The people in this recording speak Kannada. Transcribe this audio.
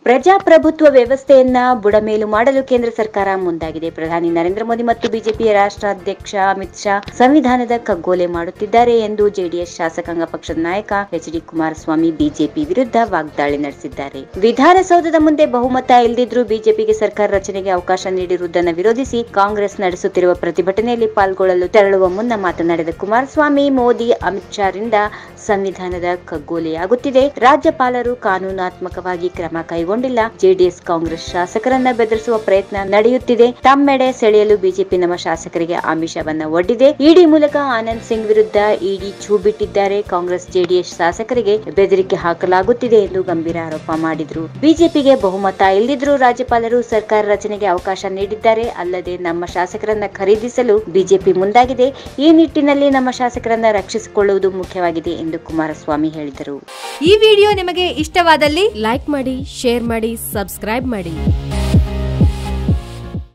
ಪ್ರಜಾಪ್ರಭುತ್ವ ವ್ಯವಸ್ಥೆಯನ್ನ ಬುಡಮೇಲು ಮಾಡಲು ಕೇಂದ್ರ ಸರ್ಕಾರ ಮುಂದಾಗಿದೆ. ಪ್ರಧಾನಿ ನರೇಂದ್ರ ಮೋದಿ ಮತ್ತು ಬಿಜೆಪಿಯ ರಾಷ್ಟ್ರಾಧ್ಯಕ್ಷ ಅಮಿತ್ ಶಾ ಸಂವಿಧಾನದ ಕಗ್ಗೊಲೆ ಮಾಡುತ್ತಿದ್ದಾರೆ ಎಂದು ಜೆಡಿಎಸ್ ಶಾಸಕಾಂಗ ಪಕ್ಷದ ನಾಯಕ ಎಚ್.ಡಿ. ಕುಮಾರಸ್ವಾಮಿ ಬಿಜೆಪಿ ವಿರುದ್ಧ ವಾಗ್ದಾಳಿ ನಡೆಸಿದ್ದಾರೆ. ವಿಧಾನಸೌಧದ ಮುಂದೆ ಬಹುಮತ ಇಲ್ಲದಿದ್ರೂ ಬಿಜೆಪಿಗೆ ಸರ್ಕಾರ ರಚನೆಗೆ ಅವಕಾಶ ನೀಡಿರುವುದನ್ನು ವಿರೋಧಿಸಿ ಕಾಂಗ್ರೆಸ್ ನಡೆಸುತ್ತಿರುವ ಪ್ರತಿಭಟನೆಯಲ್ಲಿ ಪಾಲ್ಗೊಳ್ಳಲು ತೆರಳುವ ಮುನ್ನ ಮಾತನಾಡಿದ ಕುಮಾರಸ್ವಾಮಿ, ಮೋದಿ, ಅಮಿತ್ ಶಾ ರಿಂದ ಸಂವಿಧಾನದ ಕಗ್ಗೊಲೆಯಾಗುತ್ತಿದೆ. ರಾಜ್ಯಪಾಲರು ಕಾನೂನಾತ್ಮಕವಾಗಿ ಕ್ರಮ ಕೈಗೊಂಡಿಲ್ಲ. ಜೆಡಿಎಸ್ ಕಾಂಗ್ರೆಸ್ ಶಾಸಕರನ್ನ ಬೆದರಿಸುವ ಪ್ರಯತ್ನ ನಡೆಯುತ್ತಿದೆ. ತಮ್ಮೆಡೆ ಸೆಳೆಯಲು ಬಿಜೆಪಿ ನಮ್ಮ ಶಾಸಕರಿಗೆ ಆಮಿಷವನ್ನ ಒಡ್ಡಿದೆ. ಇಡಿ ಮೂಲಕ ಆನಂದ್ ಸಿಂಗ್ ವಿರುದ್ಧ ಇಡಿ ಛೂ ಬಿಟ್ಟಿದ್ದಾರೆ. ಕಾಂಗ್ರೆಸ್ ಜೆಡಿಎಸ್ ಶಾಸಕರಿಗೆ ಬೆದರಿಕೆ ಹಾಕಲಾಗುತ್ತಿದೆ ಎಂದು ಗಂಭೀರ ಆರೋಪ ಮಾಡಿದ್ರು. ಬಿಜೆಪಿಗೆ ಬಹುಮತ ಇಲ್ಲದಿದ್ರೂ ರಾಜ್ಯಪಾಲರು ಸರ್ಕಾರ ರಚನೆಗೆ ಅವಕಾಶ ನೀಡಿದ್ದಾರೆ. ಅಲ್ಲದೆ ನಮ್ಮ ಶಾಸಕರನ್ನ ಖರೀದಿಸಲು ಬಿಜೆಪಿ ಮುಂದಾಗಿದೆ. ಈ ನಿಟ್ಟಿನಲ್ಲಿ ನಮ್ಮ ಶಾಸಕರನ್ನ ರಕ್ಷಿಸಿಕೊಳ್ಳುವುದು ಮುಖ್ಯವಾಗಿದೆ ಎಂದು ಕುಮಾರಸ್ವಾಮಿ ಹೇಳಿದರು. ಈ ವಿಡಿಯೋ ನಿಮಗೆ ಇಷ್ಟವಾದಲ್ಲಿ ಲೈಕ್ ಮಾಡಿ, ಶೇರ್ ಮಾಡಿ, ಸಬ್ಸ್ಕ್ರೈಬ್ ಮಾಡಿ.